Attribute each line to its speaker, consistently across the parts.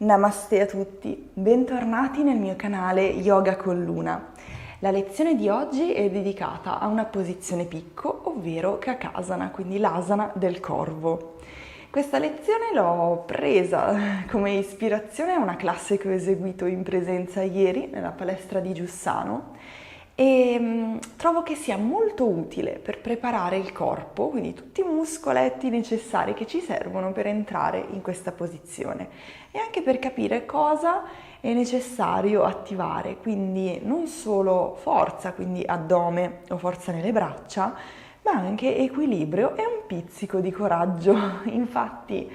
Speaker 1: Namaste a tutti, bentornati nel mio canale Yoga con Luna. La lezione di oggi è dedicata a una posizione picco, ovvero Kakasana, quindi l'asana del corvo. Questa lezione l'ho presa come ispirazione a una classe che ho eseguito in presenza ieri nella palestra di Giussano e trovo che sia molto utile per preparare il corpo, quindi tutti i muscoletti necessari che ci servono per entrare in questa posizione e anche per capire cosa è necessario attivare, quindi non solo forza, quindi addome o forza nelle braccia, ma anche equilibrio e un pizzico di coraggio. Infatti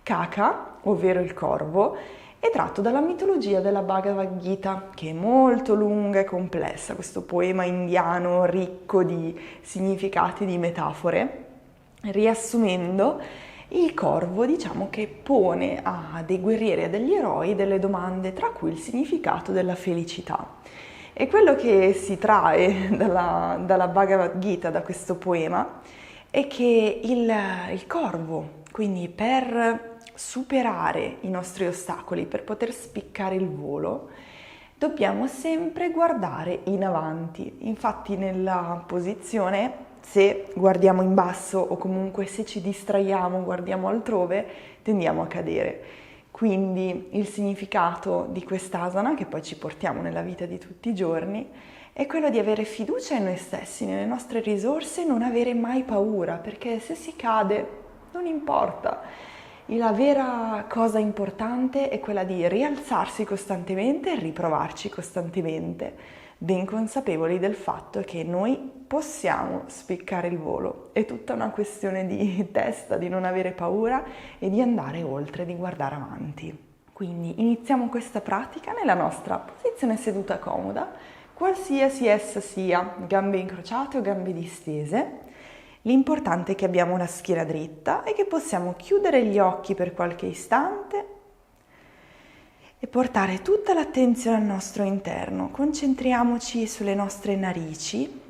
Speaker 1: Kaka, ovvero il corvo, è tratto dalla mitologia della Bhagavad Gita, che è molto lunga e complessa, questo poema indiano ricco di significati e di metafore. Riassumendo, il corvo diciamo che pone a dei guerrieri e a degli eroi delle domande, tra cui il significato della felicità. E quello che si trae dalla Bhagavad Gita, da questo poema, è che il corvo, quindi per superare i nostri ostacoli, per poter spiccare il volo, dobbiamo sempre guardare in avanti. Infatti nella posizione, se guardiamo in basso o comunque se ci distraiamo, guardiamo altrove, tendiamo a cadere. Quindi il significato di quest'asana, che poi ci portiamo nella vita di tutti i giorni, è quello di avere fiducia in noi stessi, nelle nostre risorse, non avere mai paura, perché se si cade non importa. La vera cosa importante è quella di rialzarsi costantemente e riprovarci costantemente, ben consapevoli del fatto che noi possiamo spiccare il volo. È tutta una questione di testa, di non avere paura e di andare oltre, di guardare avanti. Quindi iniziamo questa pratica nella nostra posizione seduta comoda, qualsiasi essa sia, gambe incrociate o gambe distese. L'importante è che abbiamo la schiena dritta e che possiamo chiudere gli occhi per qualche istante e portare tutta l'attenzione al nostro interno. Concentriamoci sulle nostre narici,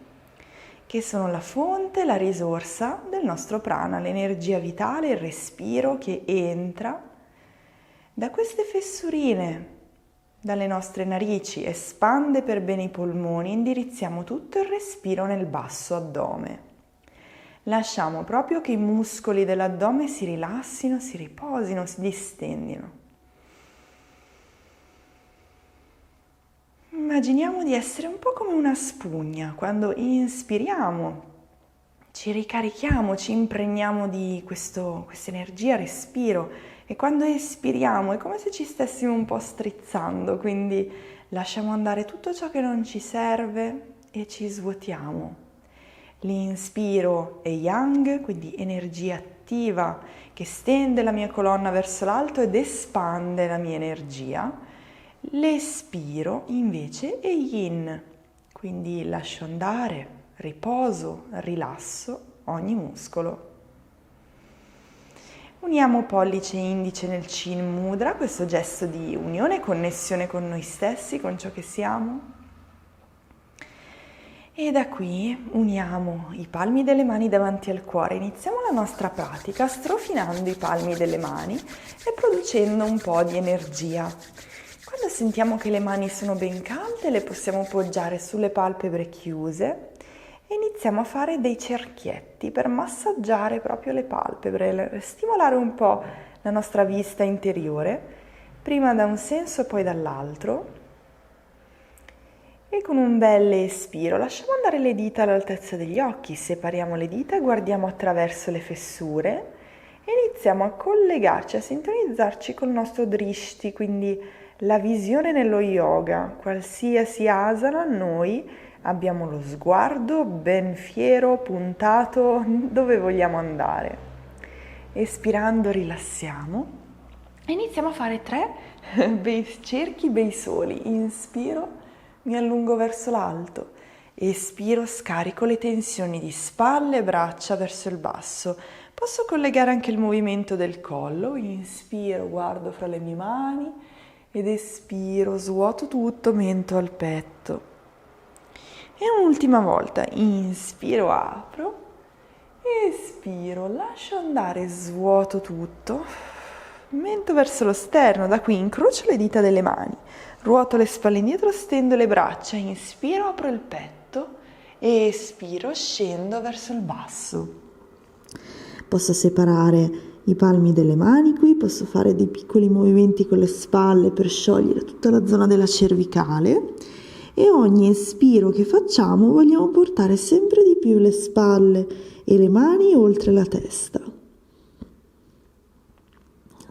Speaker 1: che sono la fonte, la risorsa del nostro prana, l'energia vitale, il respiro che entra da queste fessurine, dalle nostre narici, espande per bene i polmoni, indirizziamo tutto il respiro nel basso addome. Lasciamo proprio che i muscoli dell'addome si rilassino, si riposino, si distendino. Immaginiamo di essere un po' come una spugna. Quando inspiriamo, ci ricarichiamo, ci impregniamo di questa energia, respiro, e quando espiriamo è come se ci stessimo un po' strizzando, quindi lasciamo andare tutto ciò che non ci serve e ci svuotiamo. L'inspiro è yang, quindi energia attiva che stende la mia colonna verso l'alto ed espande la mia energia. L'espiro invece è yin, quindi lascio andare, riposo, rilasso ogni muscolo. Uniamo pollice e indice nel Chin Mudra, questo gesto di unione e connessione con noi stessi, con ciò che siamo. E da qui uniamo i palmi delle mani davanti al cuore. Iniziamo la nostra pratica strofinando i palmi delle mani e producendo un po' di energia. Quando sentiamo che le mani sono ben calde, le possiamo poggiare sulle palpebre chiuse e iniziamo a fare dei cerchietti per massaggiare proprio le palpebre, stimolare un po' la nostra vista interiore, prima da un senso e poi dall'altro. E con un bel espiro lasciamo andare le dita all'altezza degli occhi, separiamo le dita e guardiamo attraverso le fessure e iniziamo a collegarci, a sintonizzarci col nostro drishti, quindi la visione nello yoga. Qualsiasi asana noi abbiamo lo sguardo ben fiero, puntato, dove vogliamo andare. Espirando rilassiamo e iniziamo a fare 3 bei cerchi, bei soli. Inspiro, mi allungo verso l'alto, espiro, scarico le tensioni di spalle e braccia verso il basso. Posso collegare anche il movimento del collo, inspiro, guardo fra le mie mani ed espiro, svuoto tutto, mento al petto. E un'ultima volta, inspiro, apro, espiro, lascio andare, svuoto tutto, mento verso lo sterno, da qui incrocio le dita delle mani, ruoto le spalle indietro, stendo le braccia, inspiro, apro il petto, espiro, scendo verso il basso. Posso separare i palmi delle mani qui, posso fare dei piccoli movimenti con le spalle per sciogliere tutta la zona della cervicale e ogni espiro che facciamo vogliamo portare sempre di più le spalle e le mani oltre la testa.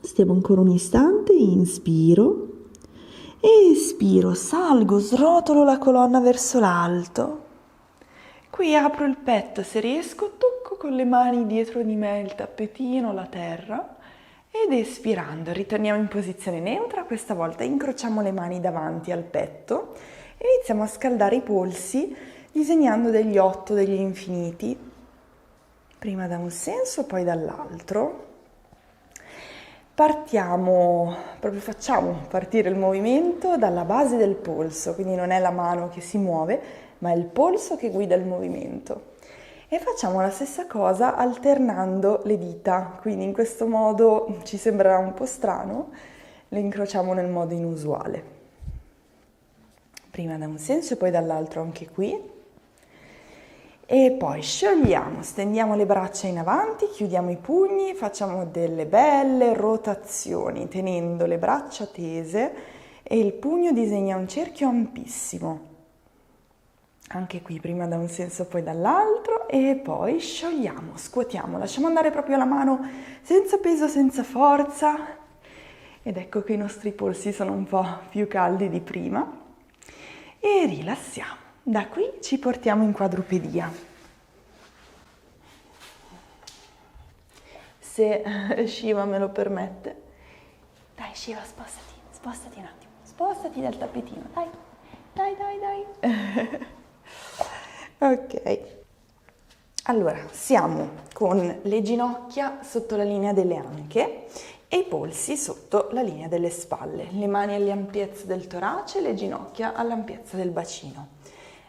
Speaker 1: Stiamo ancora un istante, inspiro, espiro, salgo, srotolo la colonna verso l'alto. Qui apro il petto, se riesco tocco con le mani dietro di me il tappetino, la terra ed espirando ritorniamo in posizione neutra, questa volta incrociamo le mani davanti al petto e iniziamo a scaldare i polsi disegnando degli 8, degli infiniti, prima da un senso poi dall'altro. Partiamo, proprio facciamo partire il movimento dalla base del polso, quindi non è la mano che si muove, ma è il polso che guida il movimento. E facciamo la stessa cosa alternando le dita, quindi in questo modo ci sembrerà un po' strano, le incrociamo nel modo inusuale. Prima da un senso e poi dall'altro anche qui. E poi sciogliamo, stendiamo le braccia in avanti, chiudiamo i pugni, facciamo delle belle rotazioni tenendo le braccia tese e il pugno disegna un cerchio ampissimo. Anche qui prima da un senso poi dall'altro e poi sciogliamo, scuotiamo, lasciamo andare proprio la mano senza peso, senza forza ed ecco che i nostri polsi sono un po' più caldi di prima e rilassiamo. Da qui ci portiamo in quadrupedia. Se Shiva me lo permette. Dai Shiva, spostati un attimo, spostati dal tappetino, dai. Ok. Allora, siamo con le ginocchia sotto la linea delle anche e i polsi sotto la linea delle spalle, le mani all'ampiezza del torace, le ginocchia all'ampiezza del bacino.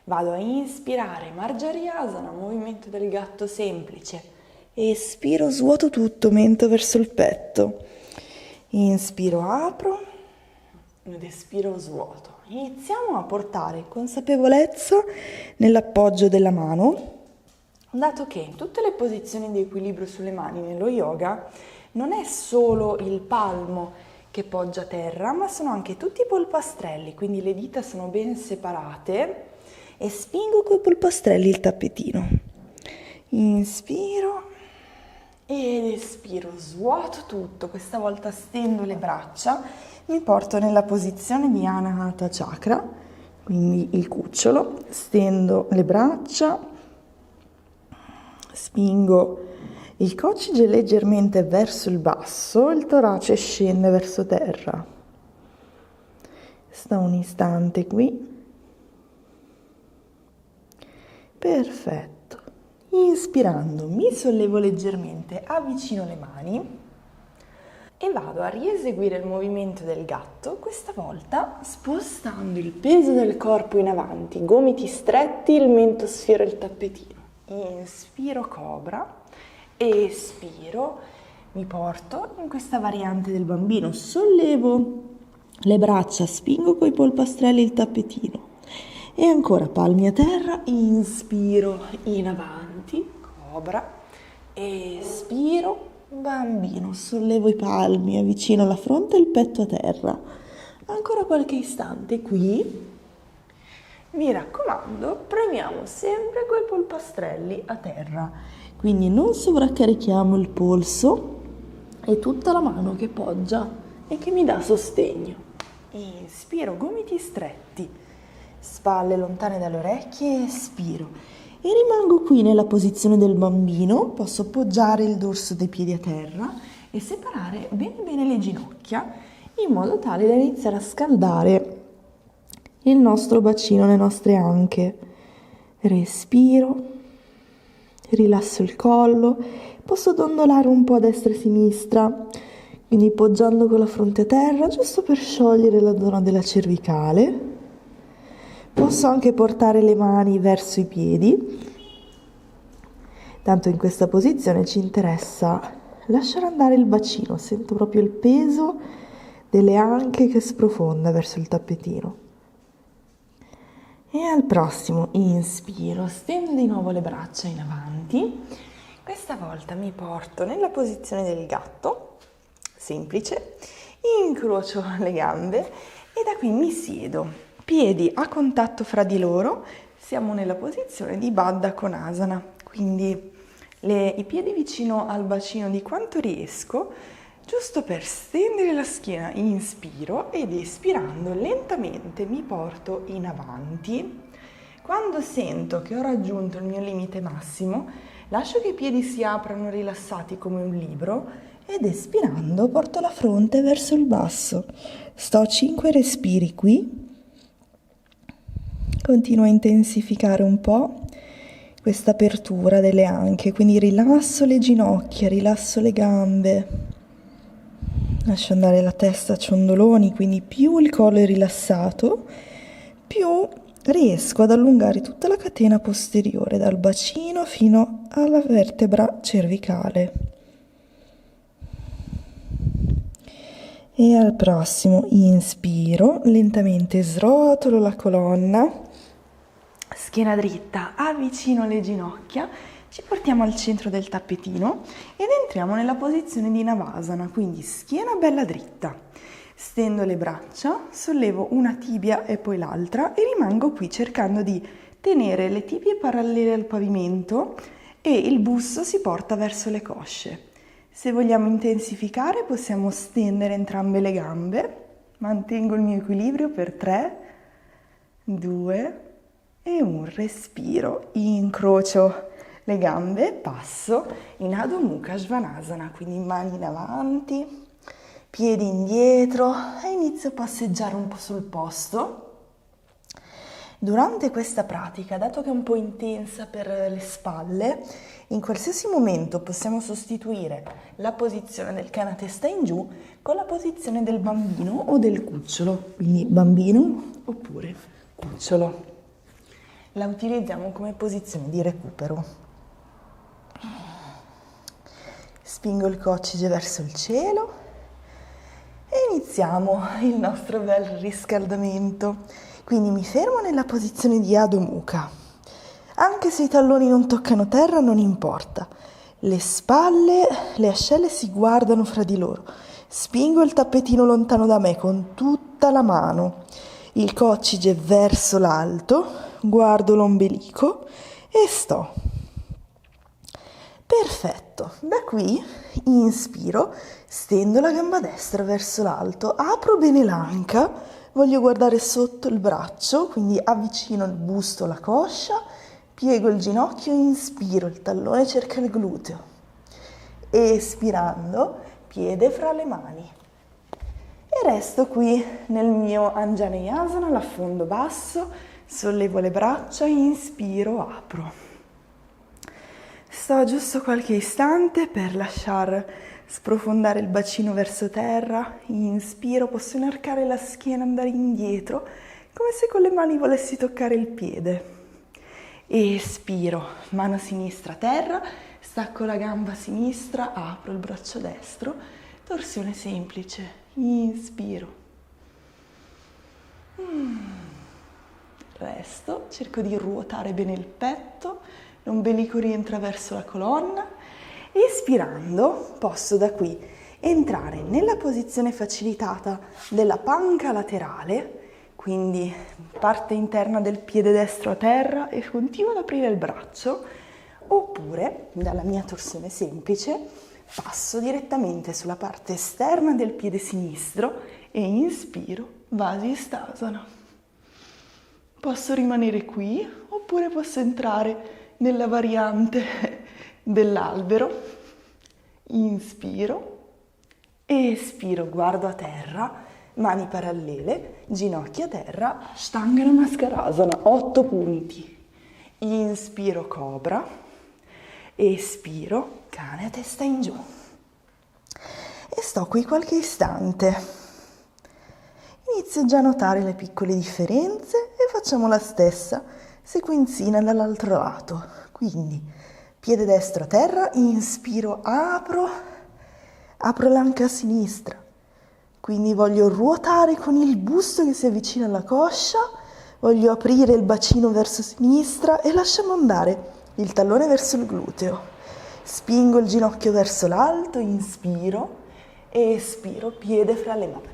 Speaker 1: Vado a inspirare, Marjariyasana, movimento del gatto semplice. Espiro, svuoto tutto, mento verso il petto. Inspiro, apro ed espiro, svuoto. Iniziamo a portare consapevolezza nell'appoggio della mano, dato che in tutte le posizioni di equilibrio sulle mani nello yoga non è solo il palmo che poggia a terra, ma sono anche tutti i polpastrelli, quindi le dita sono ben separate e spingo coi polpastrelli il tappetino. Inspiro ed espiro, svuoto tutto, questa volta stendo le braccia, mi porto nella posizione di Anahata Chakra, quindi il cucciolo, stendo le braccia, spingo il coccige leggermente verso il basso, il torace scende verso terra. Sta un istante qui. Perfetto. Inspirando mi sollevo leggermente, avvicino le mani e vado a rieseguire il movimento del gatto, questa volta spostando il peso del corpo in avanti, gomiti stretti, il mento sfiora il tappetino. Inspiro cobra, espiro, mi porto in questa variante del bambino, sollevo le braccia, spingo coi polpastrelli il tappetino. E ancora palmi a terra, inspiro in avanti, cobra, espiro, bambino, sollevo i palmi, avvicino la fronte e il petto a terra. Ancora qualche istante qui. Mi raccomando, premiamo sempre coi polpastrelli a terra, quindi non sovraccarichiamo il polso e tutta la mano che poggia e che mi dà sostegno. Inspiro, gomiti stretti. Spalle lontane dalle orecchie, espiro e rimango qui nella posizione del bambino, posso poggiare il dorso dei piedi a terra e separare bene le ginocchia in modo tale da iniziare a scaldare il nostro bacino, le nostre anche. Respiro, rilasso il collo, posso dondolare un po' a destra e a sinistra, quindi poggiando con la fronte a terra, giusto per sciogliere la zona della cervicale. Posso anche portare le mani verso i piedi, tanto in questa posizione ci interessa
Speaker 2: lasciare andare il bacino, sento proprio il peso delle anche che sprofonda verso il tappetino. E al prossimo inspiro, stendo di nuovo le braccia in avanti. Questa volta mi porto nella posizione del gatto, semplice, incrocio le gambe e da qui mi siedo. Piedi a contatto fra di loro, siamo nella posizione di Baddha Konasana, quindi i piedi vicino al bacino di quanto riesco, giusto per stendere la schiena, inspiro ed espirando lentamente mi porto in avanti. Quando sento che ho raggiunto il mio limite massimo, lascio che i piedi si aprano rilassati come un libro ed espirando porto la fronte verso il basso. Sto 5 respiri qui. Continuo a intensificare un po' questa apertura delle anche, quindi rilasso le ginocchia, rilasso le gambe, lascio andare la testa a ciondoloni, quindi più il collo è rilassato, più riesco ad allungare tutta la catena posteriore dal bacino fino alla vertebra cervicale. E al prossimo inspiro, lentamente srotolo la colonna, schiena dritta, avvicino le ginocchia, ci portiamo al centro del tappetino ed entriamo nella posizione di Navasana, quindi schiena bella dritta. Stendo le braccia, sollevo una tibia e poi l'altra e rimango qui cercando di tenere le tibie parallele al pavimento e il busto si porta verso le cosce. Se vogliamo intensificare possiamo stendere entrambe le gambe, mantengo il mio equilibrio per 3, 2 e un respiro, incrocio le gambe, passo in Adho Mukha Svanasana, quindi mani in avanti, piedi indietro e inizio a passeggiare un po' sul posto. Durante questa pratica, dato che è un po' intensa per le spalle, in qualsiasi momento possiamo sostituire la posizione del cane a testa in giù con la posizione del bambino o del cucciolo, quindi bambino oppure cucciolo. La utilizziamo come posizione di recupero. Spingo il coccige verso il cielo e iniziamo il nostro bel riscaldamento. Quindi mi fermo nella posizione di Adho Mukha. Anche se i talloni non toccano terra, non importa. Le spalle, le ascelle si guardano fra di loro. Spingo il tappetino lontano da me con tutta la mano. Il coccige verso l'alto, guardo l'ombelico e sto. Perfetto. Da qui inspiro, stendo la gamba destra verso l'alto, apro bene l'anca, voglio guardare sotto il braccio, quindi avvicino il busto alla coscia, piego il ginocchio, inspiro, il tallone cerca il gluteo. Espirando, piede fra le mani. E resto qui nel mio Anjaneyasana, l'affondo basso, sollevo le braccia, inspiro, apro. Sto giusto qualche istante per lasciar sprofondare il bacino verso terra, inspiro, posso inarcare la schiena, andare indietro, come se con le mani volessi toccare il piede. Espiro, mano sinistra a terra, stacco la gamba sinistra, apro il braccio destro, torsione semplice, inspiro. Resto, cerco di ruotare bene il petto, l'ombelico rientra verso la colonna. Espirando posso da qui entrare nella posizione facilitata della panca laterale, quindi parte interna del piede destro a terra e continuo ad aprire il braccio, oppure dalla mia torsione semplice passo direttamente sulla parte esterna del piede sinistro e inspiro Vasisthasana. Posso rimanere qui oppure posso entrare nella variante dell'albero. Inspiro, espiro, guardo a terra, mani parallele, ginocchia a terra, Ashtanga Namaskarasana, 8 punti. Inspiro, cobra, espiro, cane a testa in giù. E sto qui qualche istante. Inizio già a notare le piccole differenze e facciamo la stessa sequenzina dall'altro lato. Quindi piede destro a terra, inspiro, apro, apro l'anca sinistra, quindi voglio ruotare con il busto che si avvicina alla coscia, voglio aprire il bacino verso sinistra e lasciamo andare il tallone verso il gluteo. Spingo il ginocchio verso l'alto, inspiro e espiro, piede fra le mani.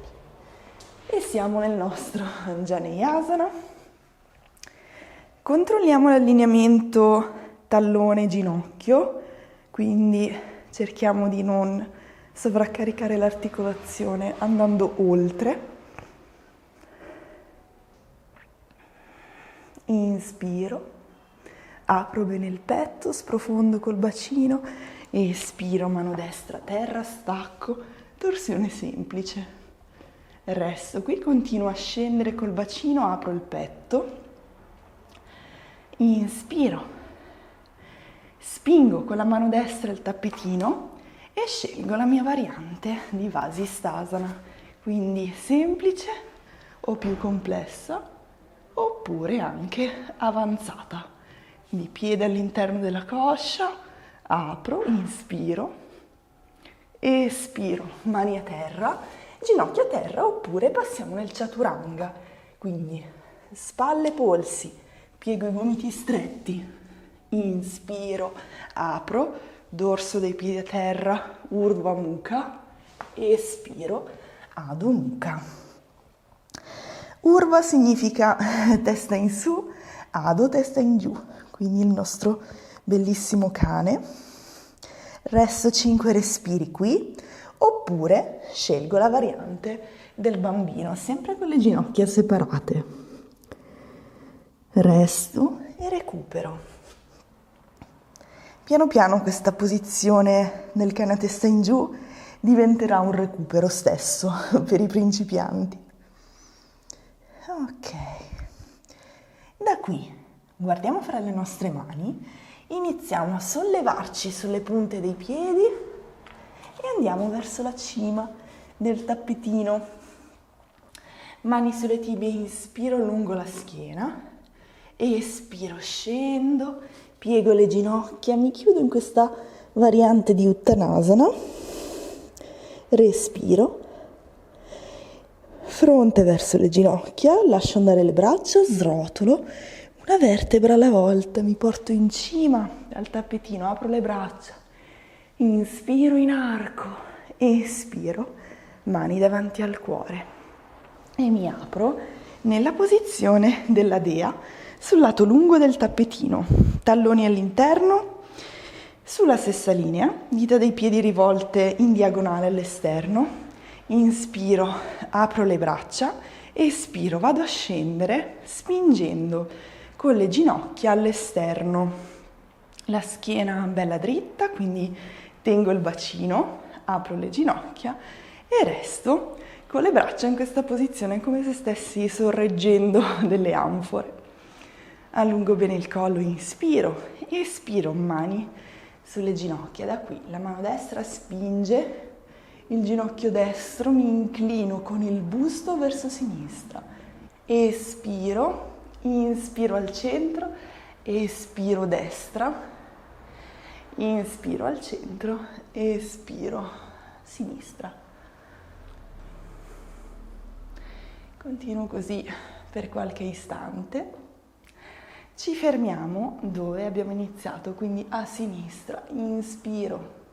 Speaker 2: E siamo nel nostro Janeyasana. Controlliamo l'allineamento tallone-ginocchio, quindi cerchiamo di non sovraccaricare l'articolazione andando oltre. Inspiro, apro bene il petto, sprofondo col bacino, espiro, mano destra, terra, stacco, torsione semplice. Resto qui, continuo a scendere col bacino, apro il petto, inspiro, spingo con la mano destra il tappetino e scelgo la mia variante di Vasisthasana, quindi semplice o più complessa, oppure anche avanzata. Quindi piede all'interno della coscia, apro, inspiro, espiro, mani a terra, ginocchia a terra, oppure passiamo nel Chaturanga, quindi spalle, polsi, piego i gomiti stretti, inspiro, apro, dorso dei piedi a terra, Urdhva Mukha, espiro, Adho Mukha. Urdhva significa testa in su, Adho testa in giù, quindi il nostro bellissimo cane. Resto 5 respiri qui, oppure scelgo la variante del bambino, sempre con le ginocchia separate. Resto e recupero. Piano piano questa posizione del cane a testa in giù diventerà un recupero stesso per i principianti. Ok, da qui guardiamo fra le nostre mani, iniziamo a sollevarci sulle punte dei piedi e andiamo verso la cima del tappetino. Mani sulle tibie, inspiro lungo la schiena, espiro, scendo, piego le ginocchia, mi chiudo in questa variante di Uttanasana, respiro, fronte verso le ginocchia, lascio andare le braccia, srotolo, una vertebra alla volta, mi porto in cima al tappetino, apro le braccia, inspiro in arco, espiro, mani davanti al cuore e mi apro nella posizione della dea sul lato lungo del tappetino, talloni all'interno, sulla stessa linea, dita dei piedi rivolte in diagonale all'esterno. Inspiro, apro le braccia, espiro, vado a scendere spingendo con le ginocchia all'esterno. La schiena bella dritta, quindi tengo il bacino, apro le ginocchia e resto con le braccia in questa posizione come se stessi sorreggendo delle anfore. Allungo bene il collo, inspiro, espiro, mani sulle ginocchia. Da qui la mano destra spinge il ginocchio destro, mi inclino con il busto verso sinistra. Espiro, inspiro al centro, espiro destra, inspiro al centro, espiro sinistra. Continuo così per qualche istante. Ci fermiamo dove abbiamo iniziato, quindi a sinistra, inspiro.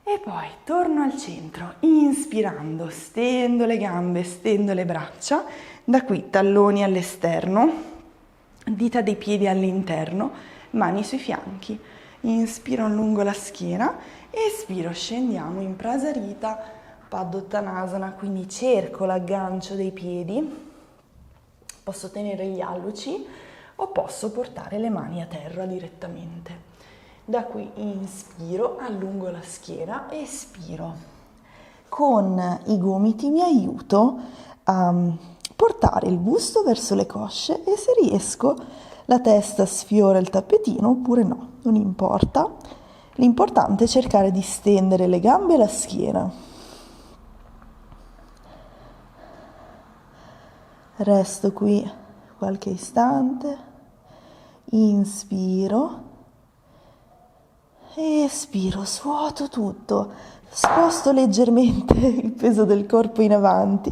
Speaker 2: E poi torno al centro, inspirando, stendo le gambe, stendo le braccia, da qui talloni all'esterno, dita dei piedi all'interno, mani sui fianchi. Inspiro lungo la schiena, espiro, scendiamo in Prasarita Padottanasana, quindi cerco l'aggancio dei piedi, posso tenere gli alluci o posso portare le mani a terra direttamente. Da qui inspiro, allungo la schiena, espiro. Con i gomiti mi aiuto a portare il busto verso le cosce e se riesco la testa sfiora il tappetino oppure no, non importa. L'importante è cercare di stendere le gambe e la schiena. Resto qui qualche istante, inspiro. espiro, svuoto tutto, sposto leggermente il peso del corpo in avanti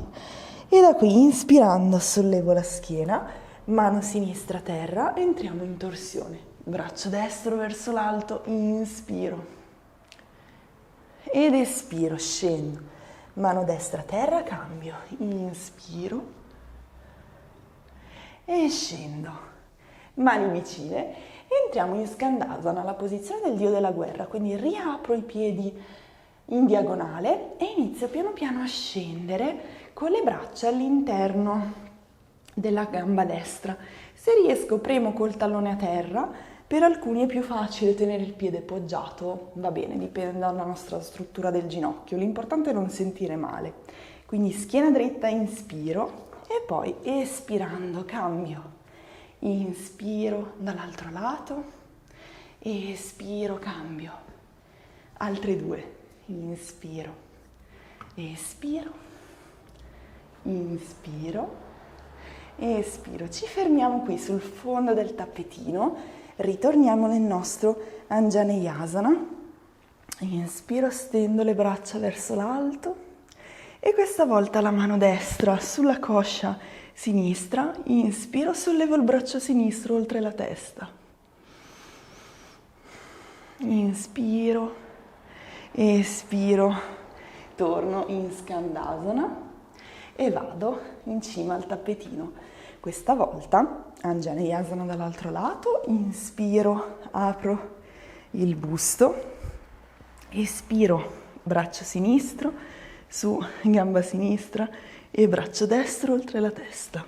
Speaker 2: e da qui, inspirando, sollevo la schiena, mano sinistra a terra, entriamo in torsione, braccio destro verso l'alto, inspiro ed espiro, scendo, mano destra a terra, cambio, inspiro e scendo, mani vicine. Entriamo in Skandasana, la posizione del dio della guerra, quindi riapro i piedi in diagonale e inizio piano piano a scendere con le braccia all'interno della gamba destra. Se riesco premo col tallone a terra, per alcuni è più facile tenere il piede poggiato, va bene, dipende dalla nostra struttura del ginocchio, l'importante è non sentire male. Quindi schiena dritta, inspiro e poi espirando cambio. Inspiro dall'altro lato, espiro, cambio. Altre due, inspiro, espiro, inspiro, espiro. Ci fermiamo qui sul fondo del tappetino, ritorniamo nel nostro Anjaneyasana. Inspiro, stendo le braccia verso l'alto e questa volta la mano destra sulla coscia sinistra, inspiro, sollevo il braccio sinistro oltre la testa, inspiro, espiro, torno in Skandasana e vado in cima al tappetino. Questa volta Anjaneyasana dall'altro lato, inspiro, apro il busto, espiro, braccio sinistro su gamba sinistra e braccio destro oltre la testa,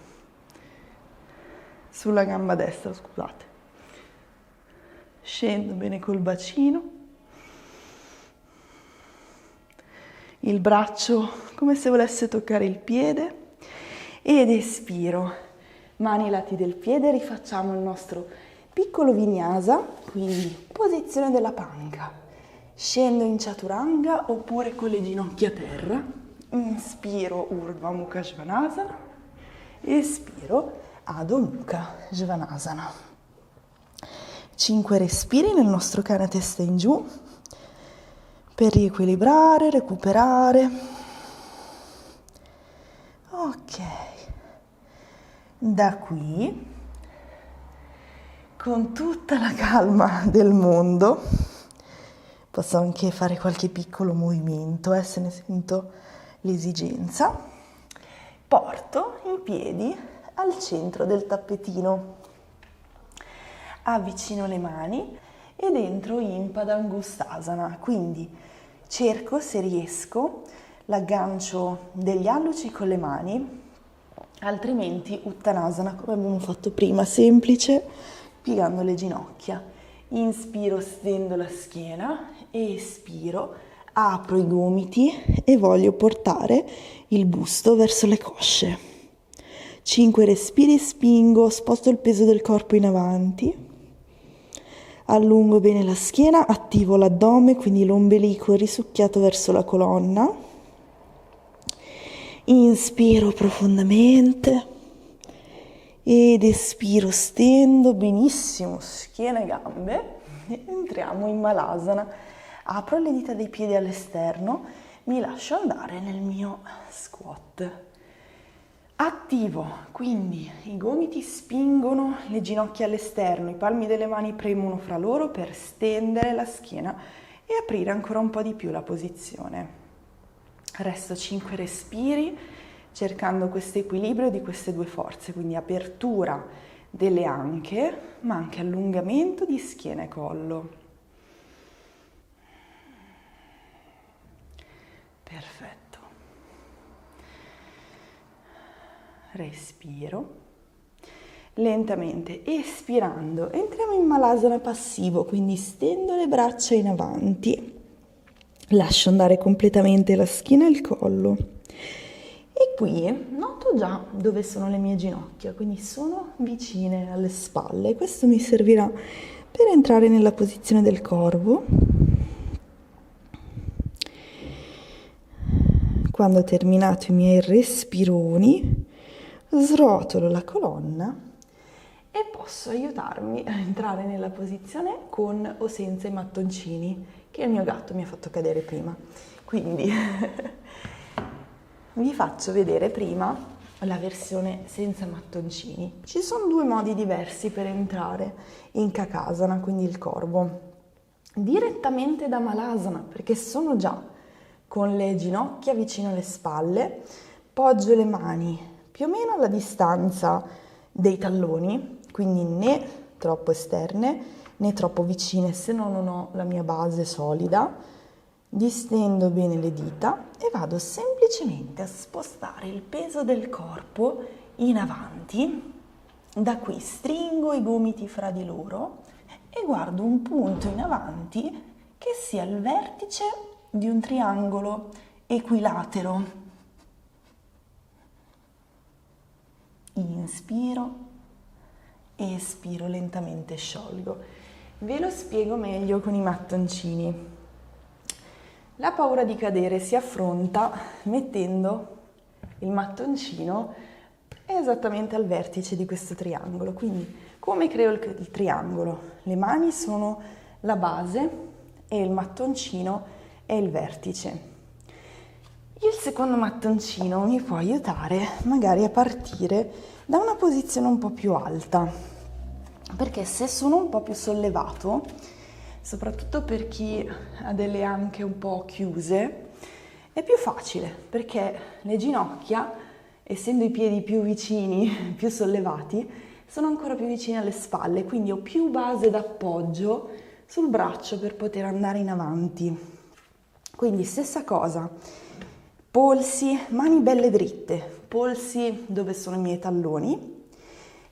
Speaker 2: sulla gamba destra, scusate. Scendo bene col bacino, il braccio come se volesse toccare il piede ed espiro, mani ai lati del piede, rifacciamo il nostro piccolo vinyasa, quindi posizione della panca. Scendo in chaturanga oppure con le ginocchia a terra. Inspiro Urdhva Mukha Svanasana, espiro Adho Mukha Svanasana. 5 respiri nel nostro cane testa in giù per riequilibrare, recuperare. Ok, da qui, con tutta la calma del mondo, posso anche fare qualche piccolo movimento, se ne sento l'esigenza. Porto i piedi al centro del tappetino, avvicino le mani ed entro in Padangustasana, quindi cerco, se riesco, l'aggancio degli alluci con le mani, altrimenti Uttanasana come abbiamo fatto prima, semplice, piegando le ginocchia. Inspiro, stendo la schiena, espiro, apro i gomiti e voglio portare il busto verso le cosce. 5 respiri, spingo, sposto il peso del corpo in avanti, allungo bene la schiena, attivo l'addome, quindi l'ombelico risucchiato verso la colonna. Inspiro profondamente ed espiro, stendo benissimo schiena e gambe e entriamo in Malasana. Apro le dita dei piedi all'esterno, mi lascio andare nel mio squat. Attivo, quindi i gomiti spingono le ginocchia all'esterno, i palmi delle mani premono fra loro per stendere la schiena e aprire ancora un po' di più la posizione. Resto 5 respiri, cercando questo equilibrio di queste due forze, quindi apertura delle anche, ma anche allungamento di schiena e collo. Perfetto. Respiro. Lentamente, espirando, entriamo in Malasana passivo, quindi stendo le braccia in avanti, lascio andare completamente la schiena e il collo. E qui noto già dove sono le mie ginocchia, quindi sono vicine alle spalle. Questo mi servirà per entrare nella posizione del corvo. Quando ho terminato i miei respironi, srotolo la colonna
Speaker 1: e posso aiutarmi a entrare nella posizione con o senza i mattoncini che il mio gatto mi ha fatto cadere prima. Quindi vi faccio vedere prima la versione senza mattoncini. Ci sono due modi diversi per entrare in Kakasana, quindi il corvo. Direttamente da Malasana, perché sono già con le ginocchia vicino alle spalle, poggio le mani più o meno alla distanza dei talloni, quindi né troppo esterne né troppo vicine, se no non ho la mia base solida. Distendo bene le dita e vado semplicemente a spostare il peso del corpo in avanti. Da qui stringo i gomiti fra di loro e guardo un punto in avanti che sia il vertice di un triangolo equilatero. Inspiro, espiro, lentamente sciolgo. Ve lo spiego meglio con i mattoncini. La paura di cadere si affronta mettendo il mattoncino esattamente al vertice di questo triangolo. Quindi, come creo il triangolo? Le mani sono la base e il mattoncino è il vertice. Il secondo mattoncino mi può aiutare magari a partire da una posizione un po' più alta, perché se sono un po' più sollevato, soprattutto per chi ha delle anche un po' chiuse, è più facile perché le ginocchia, essendo i piedi più vicini, più sollevati, sono ancora più vicini alle spalle, quindi ho più base d'appoggio sul braccio per poter andare in avanti. Quindi stessa cosa, polsi, mani belle dritte, polsi dove sono i miei talloni,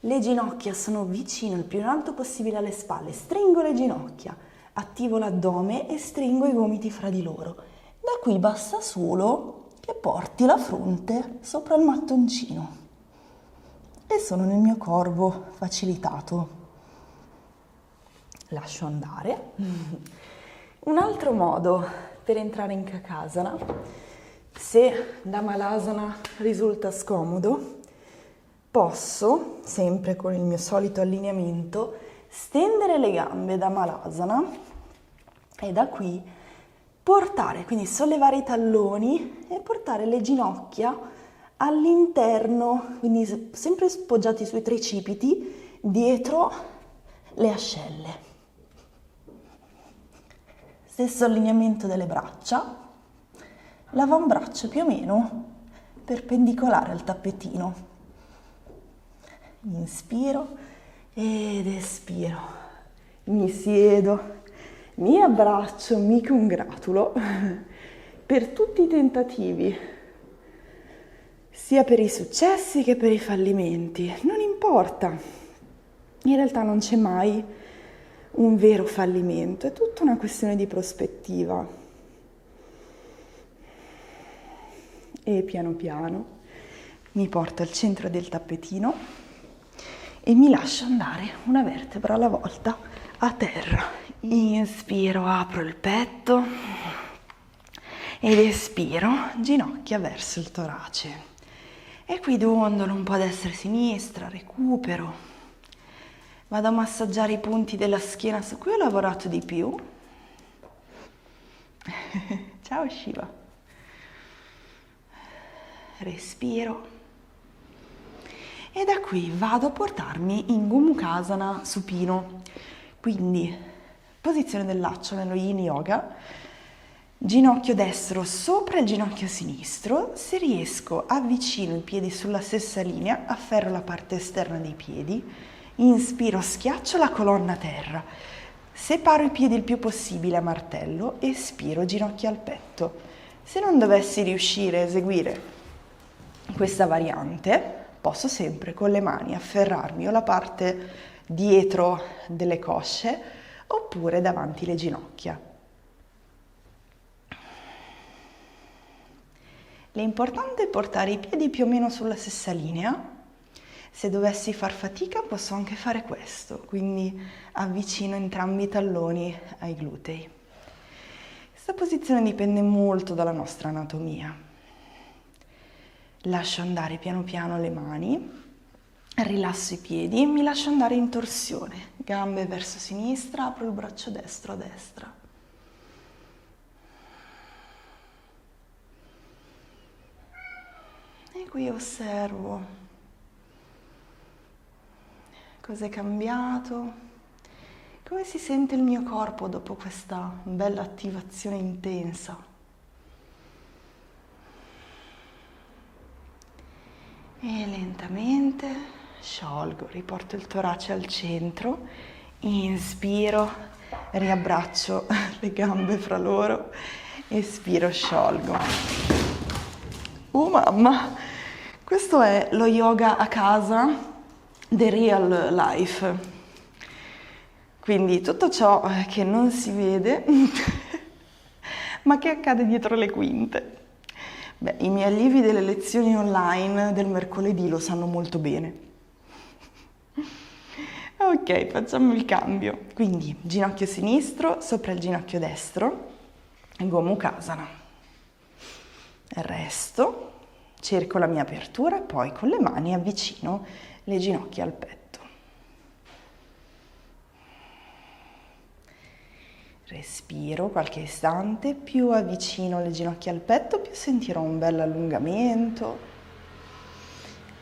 Speaker 1: le ginocchia sono vicino il più in alto possibile alle spalle, stringo le ginocchia, attivo l'addome e stringo i gomiti fra di loro. Da qui basta solo che porti la fronte sopra il mattoncino e sono nel mio corvo facilitato. Lascio andare. Un altro modo per entrare in Kakasana, se da Malasana risulta scomodo, posso, sempre con il mio solito allineamento, stendere le gambe da Malasana e da qui portare, quindi sollevare i talloni e portare le ginocchia all'interno, quindi sempre poggiati sui tricipiti, dietro le ascelle. Stesso allineamento delle braccia, l'avambraccio più o meno perpendicolare al tappetino. Inspiro ed espiro, mi siedo, mi abbraccio, mi congratulo per tutti i tentativi, sia per i successi che per i fallimenti, non importa, in realtà non c'è mai un vero fallimento, è tutta una questione di prospettiva. E piano piano mi porto al centro del tappetino e mi lascio andare una vertebra alla volta a terra. Inspiro, apro il petto ed espiro, ginocchia verso il torace. E qui dondolo un po' a destra e a sinistra, recupero. Vado a massaggiare i punti della schiena su cui ho lavorato di più. Ciao Shiva. Respiro. E da qui vado a portarmi in Gomukhasana supino. Quindi, posizione del laccio nello Yin Yoga. Ginocchio destro sopra il ginocchio sinistro. Se riesco, avvicino i piedi sulla stessa linea, afferro la parte esterna dei piedi. Inspiro, schiaccio la colonna a terra, separo i piedi il più possibile a martello, espiro, ginocchia al petto. Se non dovessi riuscire a eseguire questa variante, posso sempre con le mani afferrarmi o la parte dietro delle cosce oppure davanti le ginocchia. L'importante è portare i piedi più o meno sulla stessa linea. Se dovessi far fatica posso anche fare questo, quindi avvicino entrambi i talloni ai glutei. Questa posizione dipende molto dalla nostra anatomia. Lascio andare piano piano le mani rilasso i piedi, mi lascio andare in torsione, gambe verso sinistra, apro il braccio destro a destra. E qui osservo cosa è cambiato, come si sente il mio corpo dopo questa bella attivazione intensa. E lentamente sciolgo, riporto il torace al centro, inspiro, riabbraccio le gambe fra loro, espiro, sciolgo. Mamma! Questo è lo yoga a casa The Real Life. Quindi tutto ciò che non si vede, ma che accade dietro le quinte. Beh, i miei allievi delle lezioni online del mercoledì lo sanno molto bene. Ok, facciamo il cambio. Quindi ginocchio sinistro sopra il ginocchio destro, Gomukhasana. Resto, cerco la mia apertura e poi con le mani avvicino le ginocchia al petto. Respiro qualche istante, più avvicino le ginocchia al petto, più sentirò un bel allungamento.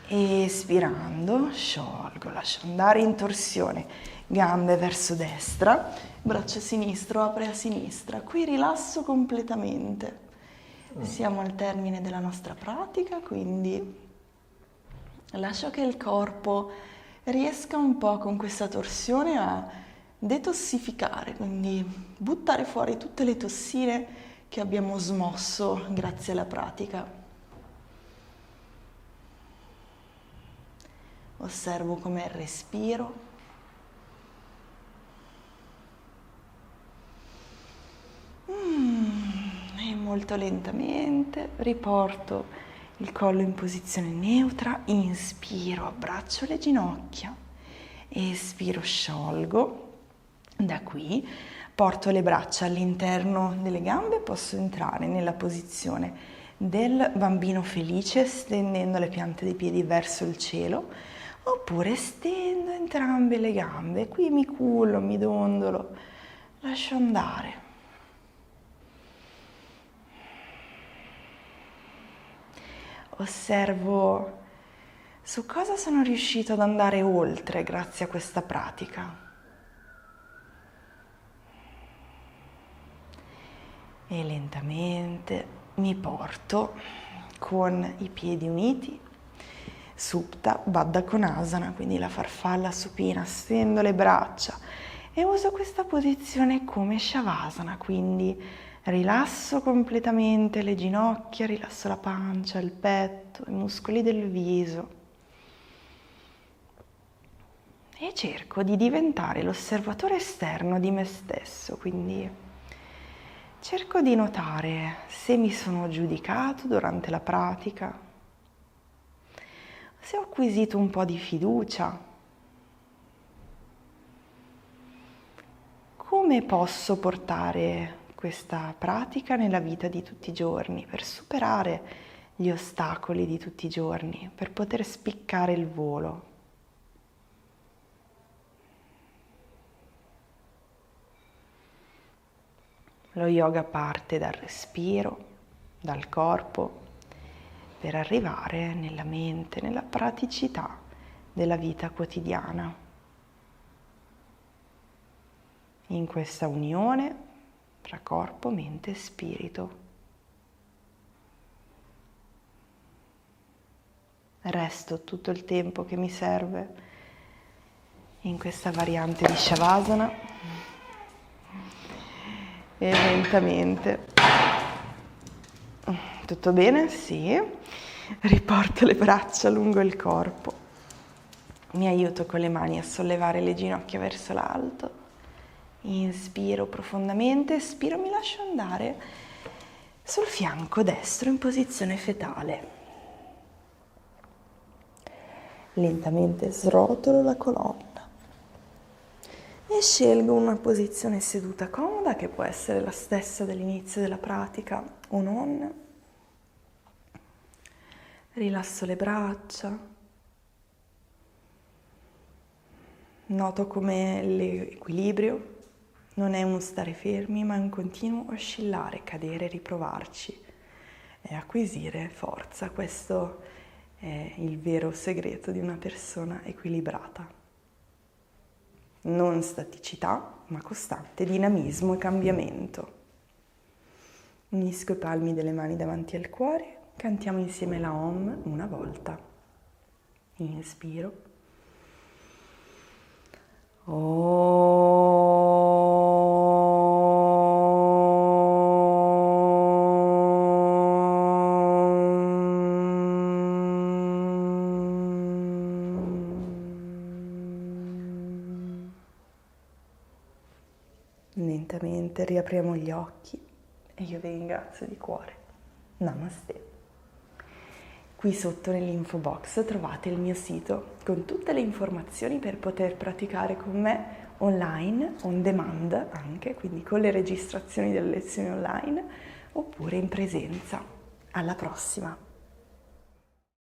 Speaker 1: Espirando, sciolgo, lascio andare in torsione, gambe verso destra, braccio sinistro apre a sinistra. Qui rilasso completamente. Siamo al termine della nostra pratica, quindi lascio che il corpo riesca un po' con questa torsione a detossificare, quindi buttare fuori tutte le tossine che abbiamo smosso grazie alla pratica. Osservo come respiro. E molto lentamente riporto il collo in posizione neutra, inspiro, abbraccio le ginocchia, espiro, sciolgo. Da qui porto le braccia all'interno delle gambe, posso entrare nella posizione del bambino felice stendendo le piante dei piedi verso il cielo, oppure stendo entrambe le gambe, qui mi cullo, mi dondolo, lascio andare. Osservo su cosa sono riuscito ad andare oltre grazie a questa pratica. E lentamente mi porto con i piedi uniti, Supta Baddha Konasana, quindi la farfalla supina, stendo le braccia e uso questa posizione come Shavasana, quindi rilasso completamente le ginocchia, rilasso la pancia, il petto, i muscoli del viso e cerco di diventare l'osservatore esterno di me stesso, quindi cerco di notare se mi sono giudicato durante la pratica, se ho acquisito un po' di fiducia, come posso portare questa pratica nella vita di tutti i giorni per superare gli ostacoli di tutti i giorni, per poter spiccare il volo. Lo yoga parte dal respiro, dal corpo, per arrivare nella mente, nella praticità della vita quotidiana. In questa unione tra corpo, mente e spirito. Resto tutto il tempo che mi serve in questa variante di Shavasana e lentamente. Tutto bene? Sì. Riporto le braccia lungo il corpo. Mi aiuto con le mani a sollevare le ginocchia verso l'alto. Inspiro profondamente, espiro, mi lascio andare sul fianco destro in posizione fetale. Lentamente srotolo la colonna e scelgo una posizione seduta comoda che può essere la stessa dell'inizio della pratica o non. Rilasso le braccia, Noto come l'equilibrio non è uno stare fermi, ma è un continuo oscillare, cadere, riprovarci e acquisire forza. Questo è il vero segreto di una persona equilibrata. Non staticità, ma costante dinamismo e cambiamento. Unisco i palmi delle mani davanti al cuore, cantiamo insieme la Om una volta. Inspiro. Lentamente riapriamo gli occhi e io vi ringrazio di cuore. Namaste. Qui sotto nell'info box trovate il mio sito con tutte le informazioni per poter praticare con me online, on demand anche, quindi con le registrazioni delle lezioni online oppure in presenza. Alla prossima!